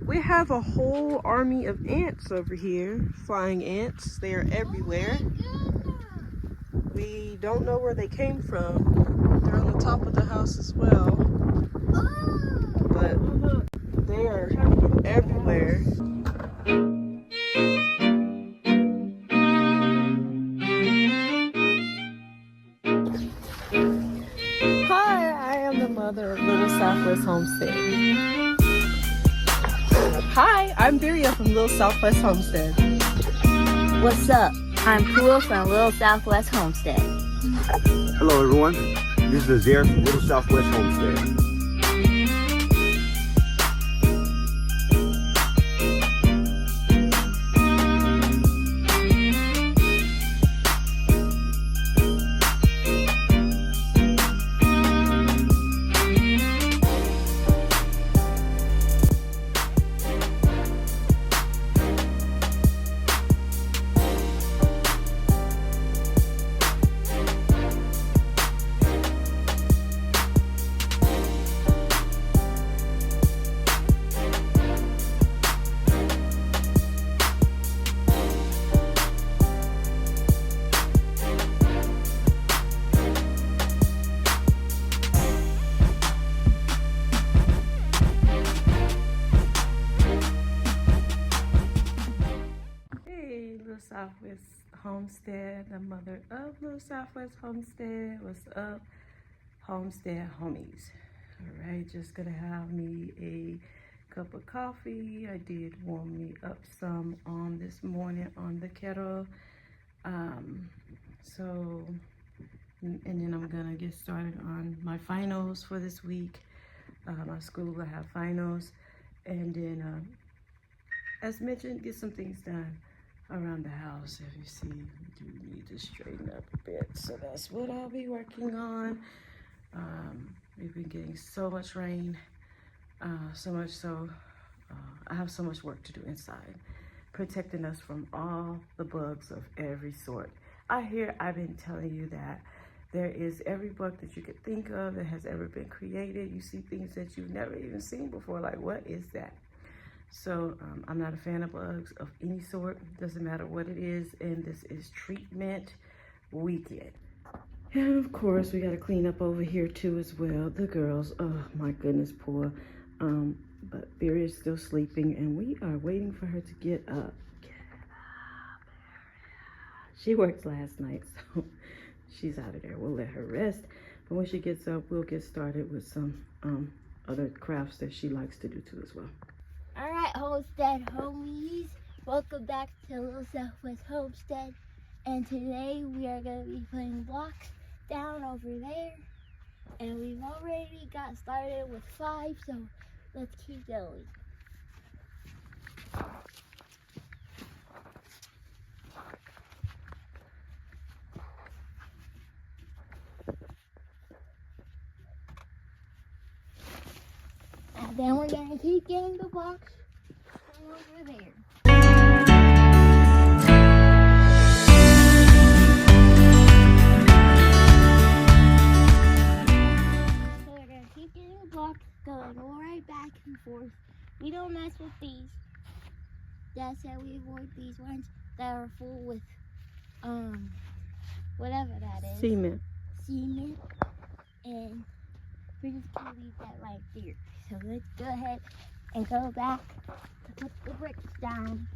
We have a whole army of ants over here, flying ants. They are everywhere. We don't know where they came from. They're on the top of the house as well. But they are everywhere. Hi, I am the mother of Little Southwest Homestead. Hi, I'm Viria from Little Southwest Homestead. What's up? I'm Pooh from Little Southwest Homestead. Hello everyone, this is Azir from Little Southwest Homestead. Southwest Homestead, the mother of Little Southwest Homestead. What's up, Homestead homies? All right, just gonna have me a cup of coffee. I did warm me up some on this morning on the kettle. And then I'm gonna get started on my finals for this week. My school will have finals, and then as mentioned, get some things done around the house. If you see, we do need to straighten up a bit, so that's what I'll be working on. We've been getting so much rain, so much so I have so much work to do inside, protecting us from all the bugs of every sort. I've been telling you that there is every bug that you could think of that has ever been created. You see things that you've never even seen before, like what is that? So I'm not a fan of bugs of any sort, doesn't matter what it is, and this is treatment weekend. And of course, we gotta clean up over here too as well. The girls, oh my goodness, poor. But Barry is still sleeping, and we are waiting for her to get up. Get up, Barry. She worked last night, so she's out of there. We'll let her rest, but when she gets up, we'll get started with some other crafts that she likes to do too as well. Alright, Homestead homies, welcome back to Little Southwest Homestead. And today we are going to be putting blocks down over there. And we've already got started with 5, so let's keep going. And then we're going to keep getting the blocks from over there. So we're going to keep getting the blocks going all right back and forth. We don't mess with these. Dad said we avoid these ones that are full with, whatever that is. Cement. Cement. And we're just going to leave that right there. So let's go ahead and go back to put the bricks down.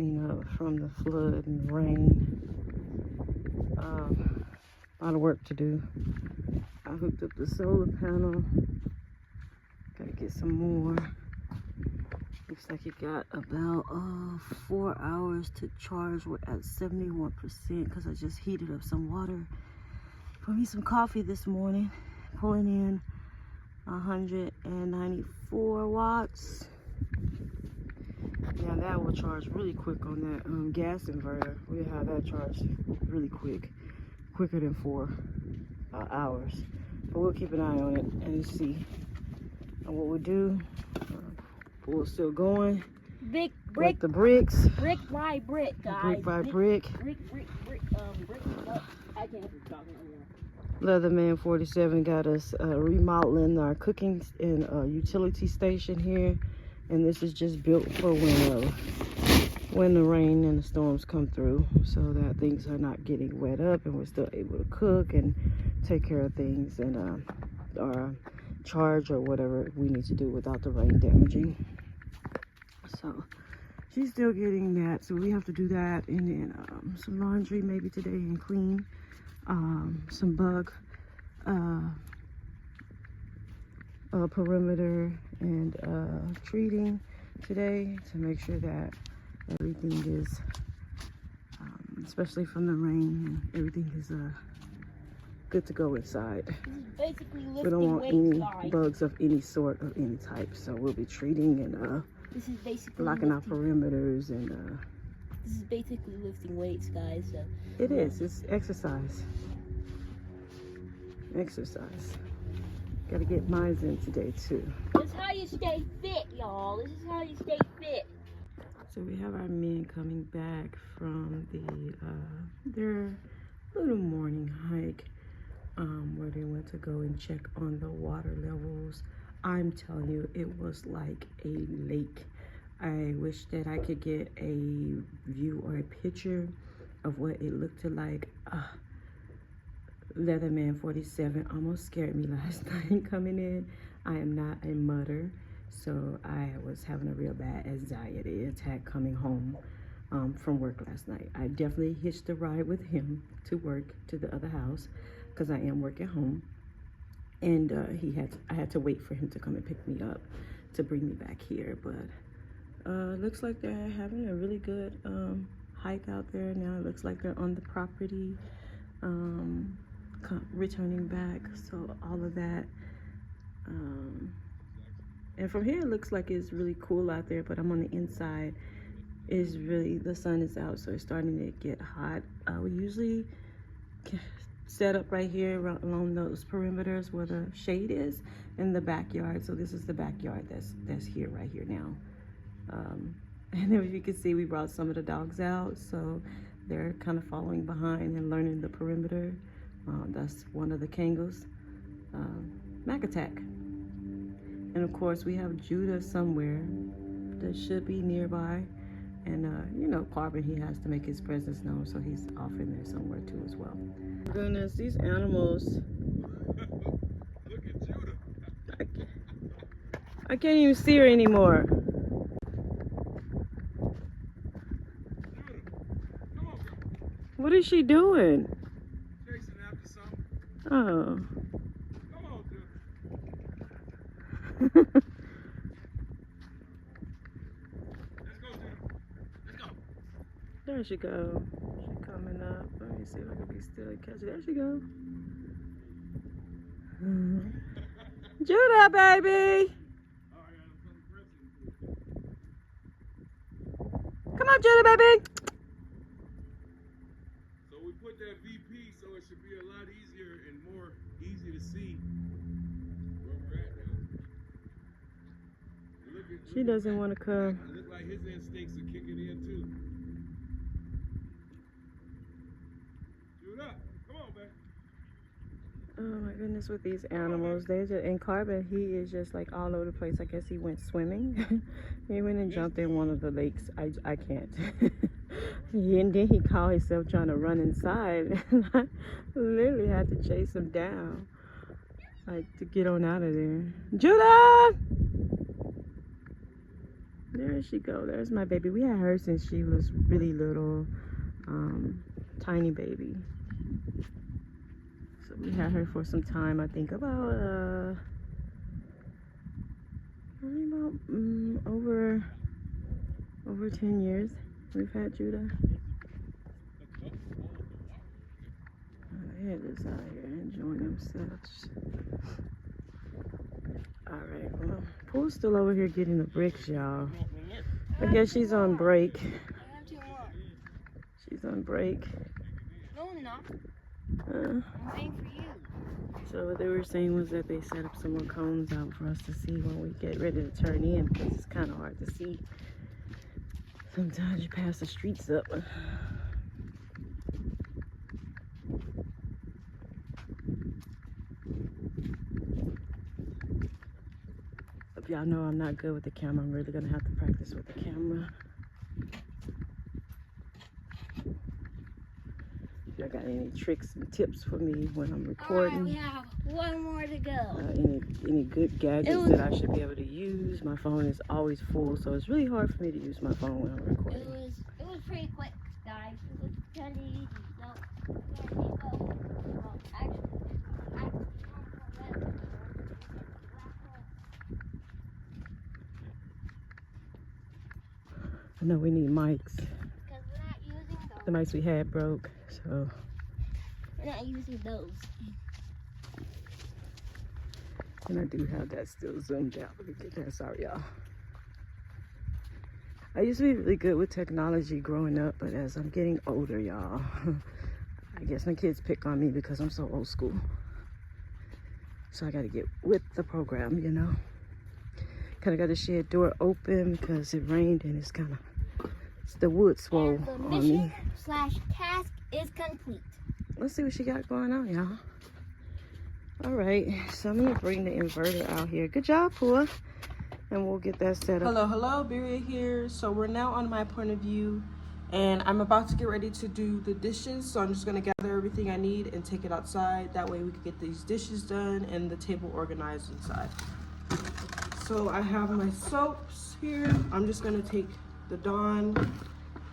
clean up from the flood and rain. A lot of work to do. I hooked up the solar panel. Gotta get some more. Looks like it got about 4 hours to charge. We're at 71% because I just heated up some water. Put me some coffee this morning. Pulling in 194 watts. Yeah, that will charge really quick on that gas inverter. We'll have that charged really quick. Quicker than 4 hours. But we'll keep an eye on it and see what we do. We're still going. Brick with the bricks. Brick by brick, guys. Brick by brick. Brick. I can't keep talking over Leatherman 47 got us remodeling our cooking and utility station here. And this is just built for when the rain and the storms come through, so that things are not getting wet up and we're still able to cook and take care of things and or charge or whatever we need to do without the rain damaging. So she's still getting that, so we have to do that, and then some laundry maybe today and clean, some bug perimeter and treating today to make sure that everything is, especially from the rain, everything is good to go inside. This is basically lifting We don't want weights, any guys. bugs of any sort of any type, so we'll be treating and This is basically blocking out lifting, perimeters and This is basically lifting weights, guys. So it is. It's exercise. Exercise. Got to get mine in today too. this is how you stay fit, y'all. This is how you stay fit. So we have our men coming back from their little morning hike, where they went to go and check on the water levels. I'm telling you, it was like a lake. I wish that I could get a view or a picture of what it looked like. Leatherman 47 almost scared me last night coming in. I am not a mudder, so I was having a real bad anxiety attack coming home from work last night. I definitely hitched a ride with him to work to the other house because I am working home, and I had to wait for him to come and pick me up to bring me back here. But looks like they're having a really good hike out there now. It looks like they're on the property, returning back, so all of that. And from here it looks like it's really cool out there, but I'm on the inside. Is really, the sun is out, so it's starting to get hot. We usually set up right here along those perimeters where the shade is in the backyard. So this is the backyard that's here right here now. And then, if you can see, we brought some of the dogs out, so they're kind of following behind and learning the perimeter. That's one of the Kangos, Mac Attack. And of course we have Judah somewhere that should be nearby. And you know, Carbon, he has to make his presence known, so he's off in there somewhere too as well. Goodness, these animals. Look at Judah. I can't even see her anymore. Come on, What is she doing? chasing after something. Oh. Come on, Judah. Let's go, Judah. Let's go. There she go. She coming up. Let me see if I can be still and catch it. There she go. Judah, baby. Oh, I got some pressing. Come on, Judah, baby. So we put that VP so it should be a lot easier and more easy to see where we're at now. She doesn't want to come. It look like his instincts are kicking in too. Judah, come on, man. Oh my goodness, with these animals, they just, in Carbon, he is just like all over the place. I guess he went swimming. He went and jumped in one of the lakes. I can't. And then he caught himself trying to run inside, and I literally had to chase him down, like, to get on out of there. Judah! There she go. There's my baby. We had her since she was really little, tiny baby. So we had her for some time. I think about over 10 years. We've had Judah. They're just out here enjoying themselves. All right, well, Pooh's still over here getting the bricks, y'all. I guess she's on break. I have 2 more. She's on break. No, I'm not. I'm waiting for you. So what they were saying was that they set up some more cones out for us to see when we get ready to turn in, because it's kind of hard to see. Sometimes you pass the streets up. If y'all know I'm not good with the camera, I'm really gonna have to practice with the camera. If y'all got any tricks and tips for me when I'm recording? We have 1 more to go. Any good gadgets that I should be able to use? My phone is always full, so it's really hard for me to use my phone when I'm recording. It was pretty quick, guys. It was kind of easy. So, I know we need mics. because we're not using those. The mics we had broke, so. We're not using those. And I do have that still zoomed out. Let me get that. Sorry, y'all. I used to be really good with technology growing up, but as I'm getting older, y'all, I guess my kids pick on me because I'm so old school. So I got to get with the program, you know. Kind of got the shed door open because it rained and it's the wood swole And the on mission me. / task is complete. Let's see what she got going on, y'all. All right, so I'm gonna bring the inverter out here. Good job, Pua. And we'll get that set up. Hello, Beria here. So we're now on my point of view, and I'm about to get ready to do the dishes. So I'm just gonna gather everything I need and take it outside. That way we can get these dishes done and the table organized inside. So I have my soaps here. I'm just gonna take the Dawn,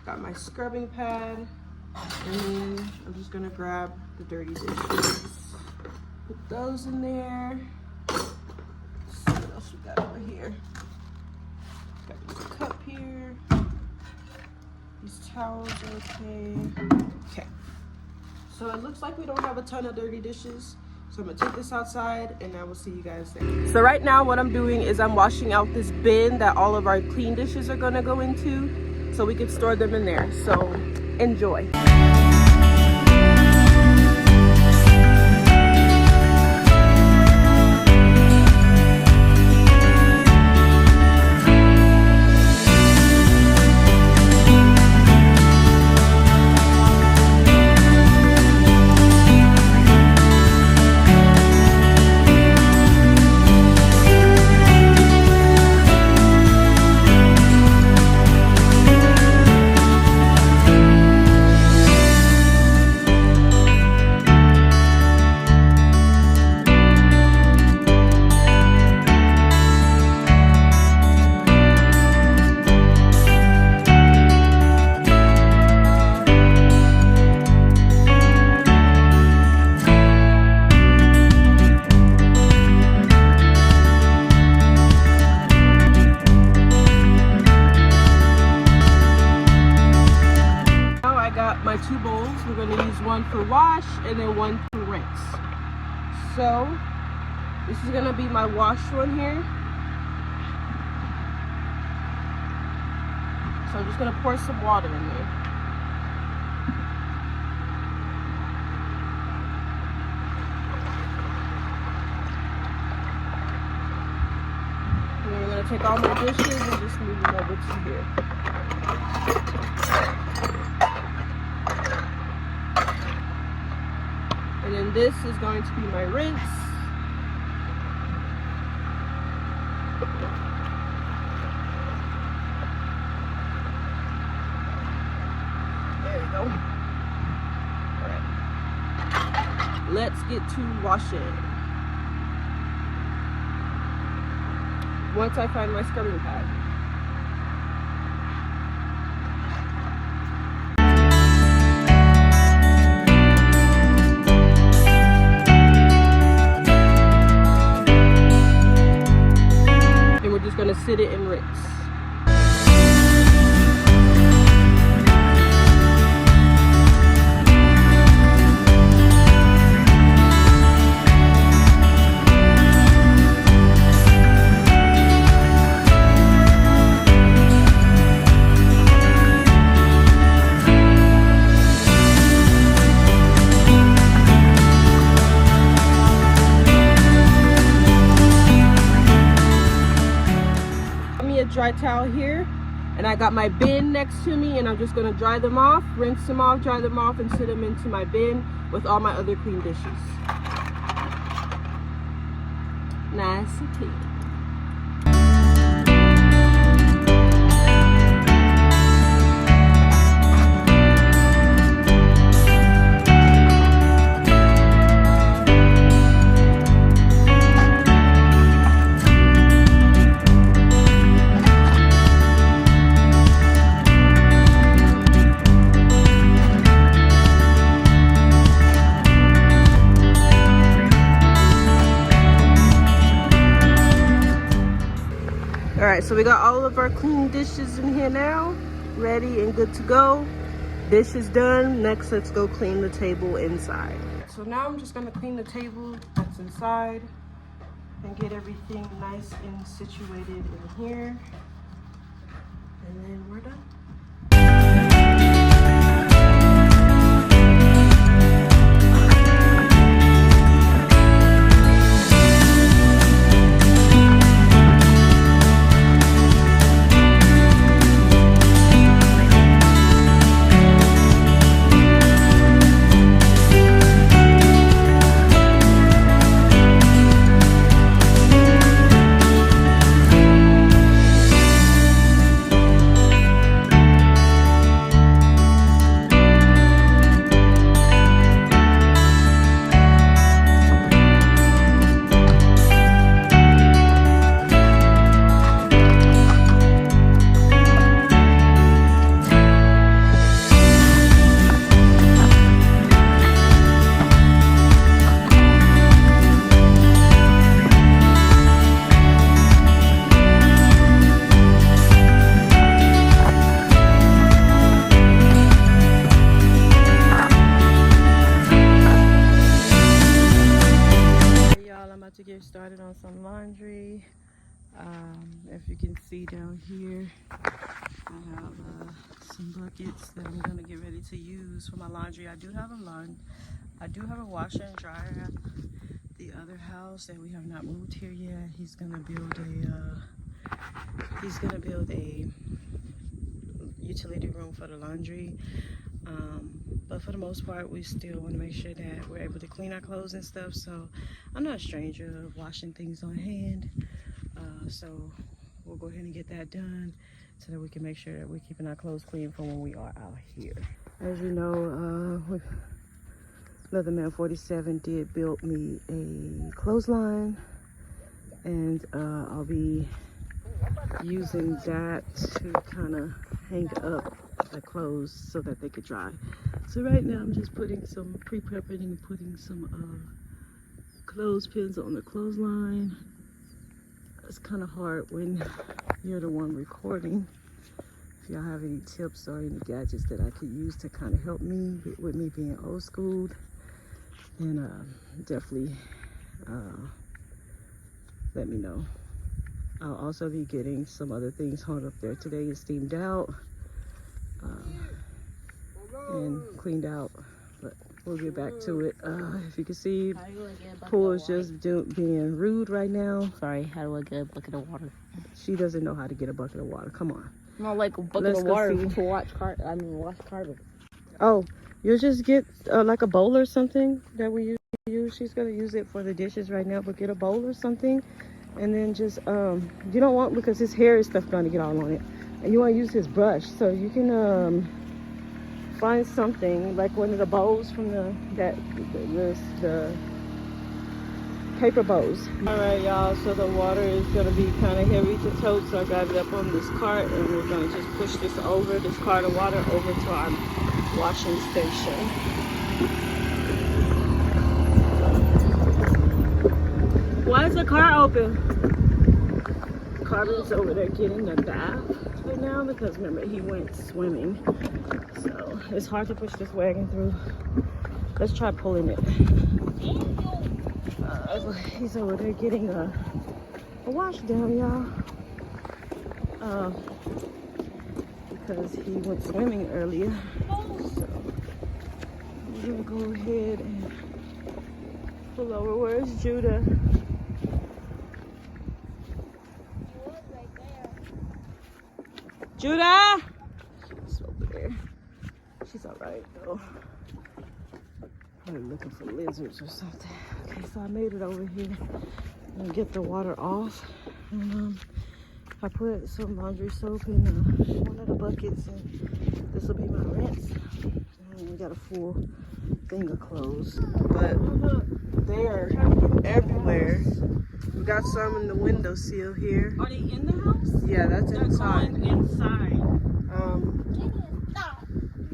got my scrubbing pad, and then I'm just gonna grab the dirty dishes. Put those in there. Let's see what else we got over here. Got this cup here. These towels are okay. Okay. So it looks like we don't have a ton of dirty dishes. So I'm gonna take this outside and I will see you guys there. So right now what I'm doing is I'm washing out this bin that all of our clean dishes are gonna go into so we can store them in there. So enjoy. My 2 bowls. We're going to use one for wash and then one for rinse. So this is going to be my wash one here. So I'm just going to pour some water in there. And then we're going to take all my dishes and just move them over to here. And then this is going to be my rinse. There you go. All right. Let's get to washing. Once I find my scrubbing pad. sit it and rinse. Dry towel here, and I got my bin next to me, and I'm just going to dry them off, rinse them off, dry them off, and sit them into my bin with all my other clean dishes. Nice and clean. Alright, so we got all of our clean dishes in here now, ready and good to go. Dishes done. Next, let's go clean the table inside. So now I'm just going to clean the table that's inside and get everything nice and situated in here. And then we're done. Started on some laundry. If you can see down here, I have some buckets that I'm gonna get ready to use for my laundry. I do have a washer and dryer at the other house that we have not moved here yet. He's gonna build a utility room for the laundry. But for the most part, we still want to make sure that we're able to clean our clothes and stuff. So I'm not a stranger of washing things on hand. So we'll go ahead and get that done so that we can make sure that we're keeping our clothes clean for when we are out here. As you know, Leatherman 47 did build me a clothesline, and I'll be using that to kind of hang up the clothes so that they could dry. So right now I'm just putting some pre-prepping and putting some clothespins on the clothesline. It's kind of hard when you're the one recording. If y'all have any tips or any gadgets that I could use to kind of help me with me being old school, then definitely let me know. I'll also be getting some other things hung up there. Today is steamed out and cleaned out, but we'll get back to it. If you can see, Pool is just being rude right now. Sorry, how do I get a bucket of water? She doesn't know how to get a bucket of water. Come on. Not like a bucket of water to wash carpet. Oh, you'll just get like a bowl or something that we use. She's gonna use it for the dishes right now, but get a bowl or something, and then just you don't want, because his hair and stuff gonna get all on it, and you want to use his brush, so you can find something like one of the bowls from the paper bowls. All right, y'all, so the water is gonna be kind of heavy to tote, so I got it up on this cart, and we're gonna just push this cart of water over to our washing station. Why is the car open? Carbon's over there getting a bath right now because remember he went swimming. So it's hard to push this wagon through. Let's try pulling it. He's over there getting a wash down, y'all. Because he went swimming earlier. So we're gonna go ahead and pull over. Where's Judah? Judah! She's over there. She's alright though. Probably looking for lizards or something. Okay, so I made it over here and get the water off. And I put some laundry soap in one of the buckets, and this will be my rinse. And we got a full thing of clothes, but they are everywhere. We got some in the windowsill here. Are they in the house? Yeah, that's inside. Inside.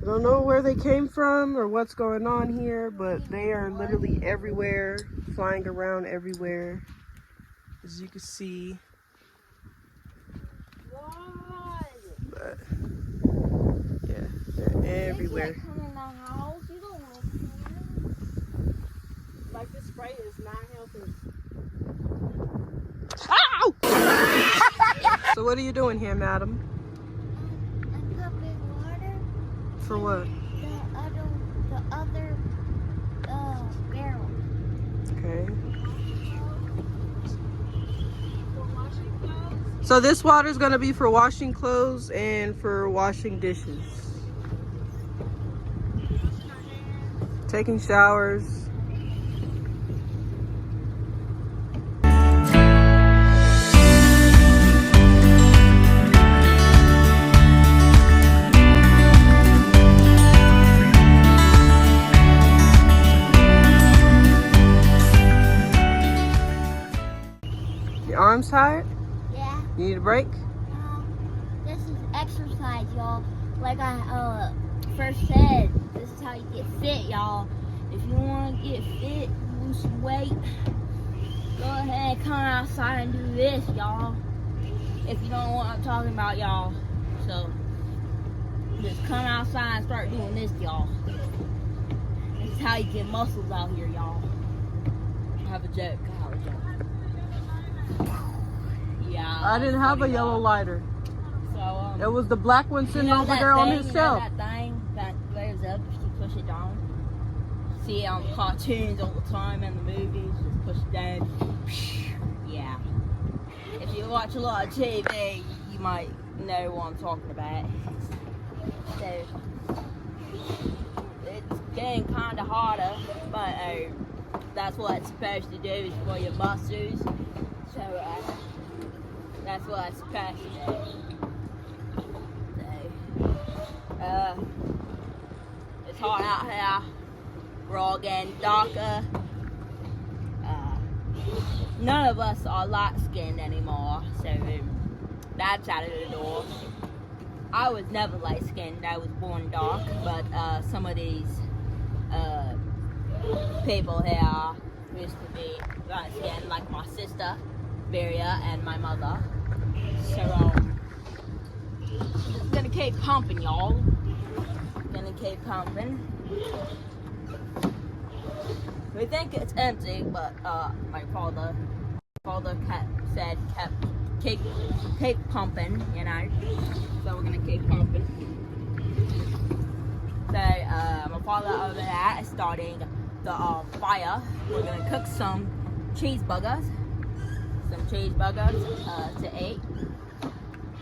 I don't know where they came from or what's going on here, but they are literally everywhere, flying around everywhere, as you can see. But yeah, they're everywhere. Like this spray is not healthy. Ow! So what are you doing here, madam? I'm pumping water. For what? The other barrel. Okay. So this water is going to be for washing clothes and for washing dishes. Taking showers. Your arms tired? Yeah. You need a break? This is exercise, y'all. Like I first said, this is how you get fit, y'all. If you want to get fit, lose some weight, go ahead and come outside and do this, y'all. If you don't know what I'm talking about, y'all. So, just come outside and start doing this, y'all. This is how you get muscles out here, y'all. I have a joke. Yeah. I didn't have a yellow lighter. So, It was the black one sitting you know over that there on thing, his you know shelf. that thing that goes up if you push it down? See it on cartoons all the time and the movies, just push it down. Yeah. If you watch a lot of TV, you might know what I'm talking about. So, it's getting kind of harder, but that's what it's supposed to do, is for your muscles. So, that's what it's supposed to do. So, it's hot out here. We're all getting darker. None of us are light-skinned anymore, so that's out of the door. I was never light-skinned. I was born dark, but some of these people here used to be light-skinned, like my sister, Beria, and my mother. So, just gonna keep pumping, y'all. Gonna keep pumping. We think it's empty, but my father keep pumping, you know. So we're gonna keep pumping. So my father over there is starting the fire. We're gonna cook some cheeseburgers to eat.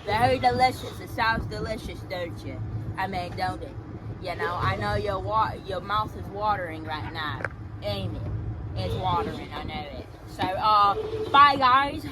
Very delicious. It sounds delicious, don't you? I mean, don't it? You know, I know your mouth is watering right now. Ain't it? It's watering, I know it. So, bye guys.